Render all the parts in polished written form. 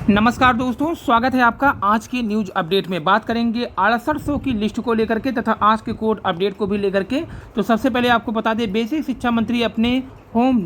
नमस्कार दोस्तों, स्वागत है आपका आज के न्यूज अपडेट में। बात करेंगे 6800 की लिस्ट को लेकर के तथा आज के कोर्ट अपडेट को भी लेकर के। तो सबसे पहले आपको बता दें, बेसिक शिक्षा मंत्री अपने होम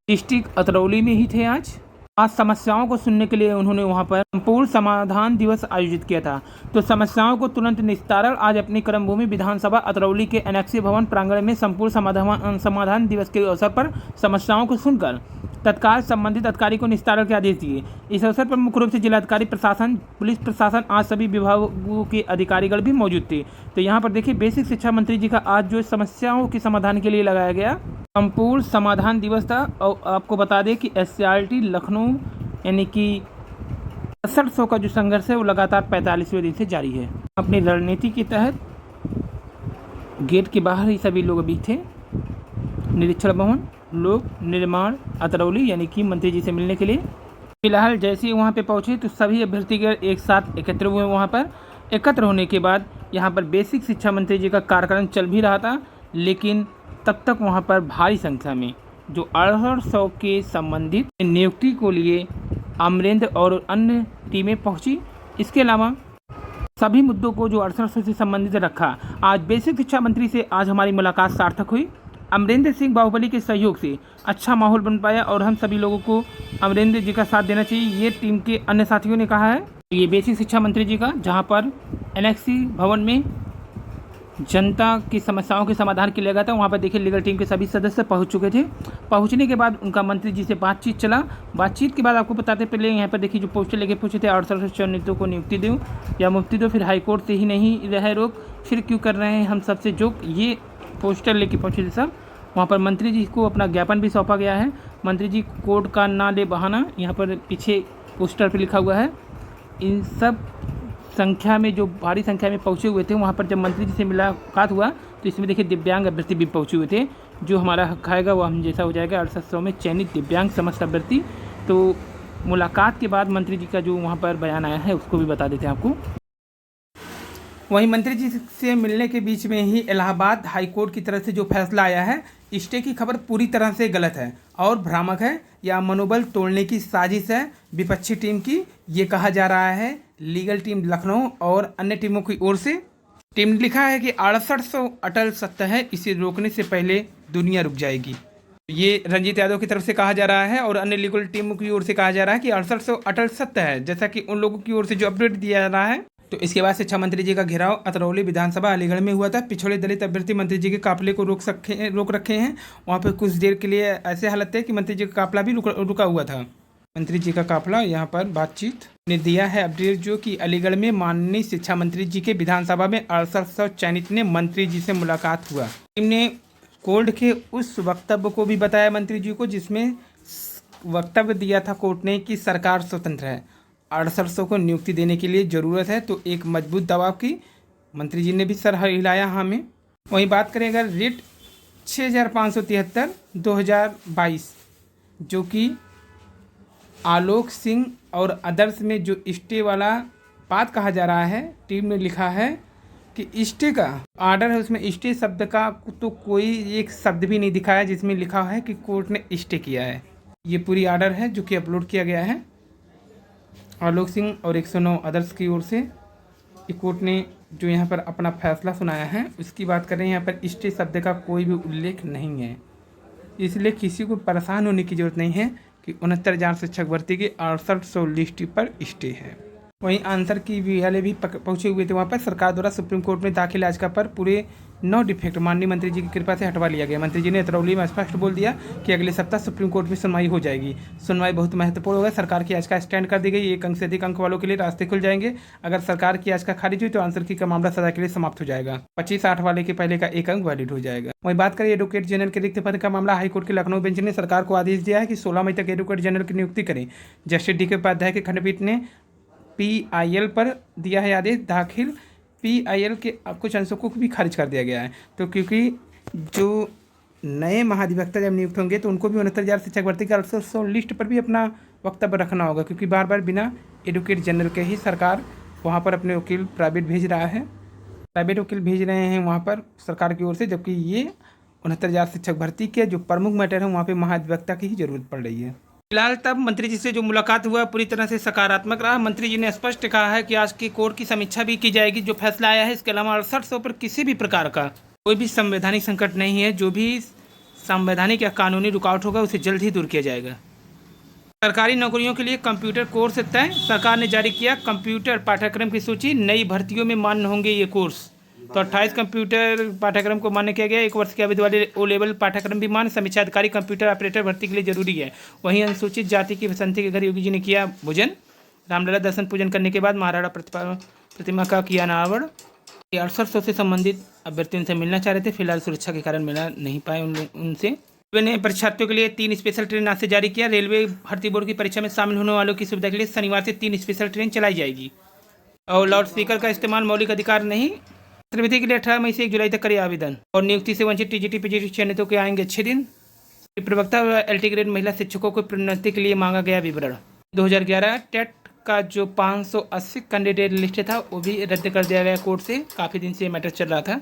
डिस्ट्रिक्ट अतरौली में ही थे। आज समस्याओं को सुनने के लिए उन्होंने वहां पर संपूर्ण समाधान दिवस आयोजित किया था। तो समस्याओं को तुरंत निस्तारण आज अपनी कर्मभूमि विधानसभा अतरौली के एनेक्सी भवन प्रांगण में संपूर्ण समाधान दिवस के अवसर पर समस्याओं को सुनकर तत्काल संबंधित अधिकारी को निस्तारण के आदेश दिए। इस अवसर पर मुख्य रूप से जिलाधिकारी प्रशासन, पुलिस प्रशासन, आज सभी विभागों के अधिकारीगण भी मौजूद थे। तो यहाँ पर देखिए, बेसिक शिक्षा मंत्री जी का आज जो समस्याओं के समाधान के लिए लगाया गया संपूर्ण समाधान दिवस था। और आपको बता दें कि SCRT लखनऊ यानी कि 6800 का जो संघर्ष है वो लगातार 45वें दिन से जारी है। अपनी रणनीति के तहत गेट के बाहर ही सभी लोग अभी थे। निरीक्षण भवन लोक निर्माण अतरौली यानी कि मंत्री जी से मिलने के लिए फिलहाल जैसे ही वहाँ पे पहुँचे तो सभी अभ्यर्थीगण एक साथ एकत्र हुए। वहाँ पर एकत्र होने के बाद यहाँ पर बेसिक शिक्षा मंत्री जी का कार्यक्रम चल भी रहा था, लेकिन तब तक वहाँ पर भारी संख्या में जो 6800 के संबंधित नियुक्ति को लिए अमरेंद्र और अन्य टीमें पहुँची। इसके अलावा सभी मुद्दों को जो 6800 से संबंधित रखा। आज बेसिक शिक्षा मंत्री से आज हमारी मुलाकात सार्थक हुई। अमरेंद्र सिंह बाहुबली के सहयोग से अच्छा माहौल बन पाया और हम सभी लोगों को अमरेंद्र जी का साथ देना चाहिए, ये टीम के अन्य साथियों ने कहा है। ये बेसिक शिक्षा मंत्री जी का, जहां पर एनेक्सी भवन में जनता की समस्याओं के समाधान के लिए गया था, वहाँ पर देखिए लीगल टीम के सभी सदस्य पहुँच चुके थे। पहुँचने के बाद उनका मंत्री जी से बातचीत चला। बातचीत के बाद आपको बताते पहले यहाँ पर देखिए जो पोस्टर लेके पूछे थे 6800 चयनितों को नियुक्ति दूँ या मुफ्ती दो, फिर हाईकोर्ट से ही नहीं रहे रोक, फिर क्यों कर रहे हैं हम सबसे जोक, ये पोस्टर लेके पहुँचे थे सब। वहाँ पर मंत्री जी को अपना ज्ञापन भी सौंपा गया है। मंत्री जी कोर्ट का ना ले बहाना, यहाँ पर पीछे पोस्टर पर लिखा हुआ है। इन सब संख्या में जो भारी संख्या में पहुँचे हुए थे वहाँ पर जब मंत्री जी से मुलाकात हुआ तो इसमें देखिए दिव्यांग अभ्यर्थी भी पहुँचे हुए थे। जो हमारा हक खाएगा वो हम जैसा हो जाएगा। 6800 में चयनित दिव्यांग समस्त अभ्यर्थी। तो मुलाकात के बाद मंत्री जी का जो वहाँ पर बयान आया है उसको भी बता देते हैं आपको। वहीं मंत्री जी से मिलने के बीच में ही इलाहाबाद हाईकोर्ट की तरफ से जो फैसला आया है, स्टे की खबर पूरी तरह से गलत है और भ्रामक है या मनोबल तोड़ने की साजिश है विपक्षी टीम की, ये कहा जा रहा है लीगल टीम लखनऊ और अन्य टीमों की ओर से। टीम ने लिखा है कि 6800 अटल सत्य है, इसे रोकने से पहले दुनिया रुक जाएगी। ये रंजीत यादव की तरफ से कहा जा रहा है और अन्य लीगल टीमों की ओर से कहा जा रहा है कि 6800 अटल सत्य है, जैसा कि उन लोगों की ओर से जो अपडेट दिया जा रहा है। तो इसके बाद शिक्षा मंत्री जी का घेराव अतरौली विधानसभा अलीगढ़ में हुआ था। पिछड़े दलित अभ्यर्थी मंत्री जी के काफिले को रोक रखे हैं। वहाँ पर कुछ देर के लिए ऐसे हालत है कि मंत्री जी का काफिला भी रुका हुआ था। मंत्री जी का काफिला यहाँ पर बातचीत ने दिया है अपडेट, जो कि अलीगढ़ में माननीय शिक्षा मंत्री जी के विधानसभा में 6800 चयनित ने मंत्री जी से मुलाकात हुआ। टीम ने कोर्ट के उस वक्तव्य को भी बताया मंत्री जी को, जिसमें वक्तव्य दिया था कोर्ट ने कि सरकार स्वतंत्र है, 6800 को नियुक्ति देने के लिए ज़रूरत है तो एक मजबूत दबाव की। मंत्री जी ने भी सर हिलाया हमें। वहीं बात करें अगर रेट 6573 2022, जो कि आलोक सिंह और अदर्स में जो स्टे वाला बात कहा जा रहा है, टीम ने लिखा है कि स्टे का आर्डर है, उसमें स्टे शब्द का तो कोई एक शब्द भी नहीं दिखाया जिसमें लिखा है कि कोर्ट ने स्टे किया है। ये पूरी आर्डर है जो कि अपलोड किया गया है आलोक सिंह और 109 अदर्स की ओर से। कोर्ट ने जो यहाँ पर अपना फैसला सुनाया है उसकी बात करें, यहाँ पर स्टे शब्द का कोई भी उल्लेख नहीं है, इसलिए किसी को परेशान होने की जरूरत नहीं है कि 69,000 शिक्षक भर्ती के 6800 लिस्ट पर स्टे है। वहीं आंसर की वाले भी पहुंचे हुए थे। वहाँ पर सरकार द्वारा सुप्रीम कोर्ट में दाखिल याचिका पर पूरे 9 डिफेक्ट माननीय मंत्री जी की कृपा से हटवा लिया गया। मंत्री जी ने अतरौली में स्पष्ट बोल दिया कि अगले सप्ताह सुप्रीम कोर्ट में सुनवाई हो जाएगी। सुनवाई बहुत महत्वपूर्ण होगा। सरकार की याचिका स्टैंड कर दी गई। 1 अंक से अधिक अंक वालों के लिए रास्ते खुल जाएंगे। अगर सरकार की याचिका खारिज हुई तो आंसर की का मामला सजा के लिए समाप्त हो जाएगा। 25/8 वाले के पहले का 1 अंक वैलिड हो जाएगा। वहीं बात करें एडवोकेट जनरल के रिक्त पद का मामला, हाईकोर्ट के लखनऊ बेंच ने सरकार को आदेश दिया है कि 16 मई तक एडवोकेट जनरल की नियुक्ति करें। जस्टिस DK उपाध्याय की खंडपीठ ने PIL पर दिया है आदेश। दाखिल PIL के कुछ अंशों को भी खारिज कर दिया गया है। तो क्योंकि जो नए महाधिवक्ता जब नियुक्त होंगे तो उनको भी 69,000 शिक्षक भर्ती के 6800 लिस्ट पर भी अपना वक्तव्य रखना होगा, क्योंकि बार बार बिना एडवोकेट जनरल के ही सरकार वहाँ पर अपने वकील प्राइवेट भेज रहा है, प्राइवेट वकील भेज रहे हैं वहाँ पर सरकार की ओर से, जबकि ये 69,000 शिक्षक भर्ती के जो प्रमुख मैटर है वहाँ पर महाधिवक्ता की ही जरूरत पड़ रही है। फिलहाल तब मंत्री जी से जो मुलाकात हुआ पूरी तरह से सकारात्मक रहा। मंत्री जी ने स्पष्ट कहा है कि आज की कोर्ट की समीक्षा भी की जाएगी जो फैसला आया है। इसके अलावा 6800 पर किसी भी प्रकार का कोई भी संवैधानिक संकट नहीं है। जो भी संवैधानिक या कानूनी रुकावट होगा उसे जल्द ही दूर किया जाएगा। सरकारी नौकरियों के लिए कंप्यूटर कोर्स तय। सरकार ने जारी किया कंप्यूटर पाठ्यक्रम की सूची। नई भर्तियों में मान्य होंगे ये कोर्स। तो 28 कंप्यूटर पाठ्यक्रम को मान्य किया गया। 1 वर्ष की अवधि वाले ओ लेवल पाठ्यक्रम भी मान्य। समीक्षा अधिकारी कंप्यूटर ऑपरेटर भर्ती के लिए जरूरी है। वहीं अनुसूचित जाति की बसंती के घर योगी जी ने किया भोजन। रामलला दर्शन पूजन करने के बाद महाराणा प्रतिमा का किया अनावरण। 6800 से संबंधित अभ्यर्थी उनसे मिलना चाह रहे थे। फिलहाल सुरक्षा के कारण मिलना नहीं पाए उनसे। रेलवे ने परीक्षार्थियों के लिए 3 स्पेशल ट्रेन आज से जारी किया। रेलवे भर्ती बोर्ड की परीक्षा में शामिल होने वालों की सुविधा के लिए शनिवार से 3 स्पेशल ट्रेन चलाई जाएगी। और लाउड स्पीकर का इस्तेमाल मौलिक अधिकार नहीं। छात्रवृत्ति के लिए 18 मई से 1 जुलाई तक करे आवेदन। और नियुक्ति से वंचित टीजीटी पीजीटी चयनितों के आएंगे 6 दिन। प्रवक्ता व एलटी ग्रेड महिला शिक्षकों को प्रोन्नति के लिए मांगा गया विवरण। 2011 टेट का जो 580 कैंडिडेट लिस्ट था वो भी रद्द कर दिया गया कोर्ट से। काफ़ी दिन से मैटर चल रहा था।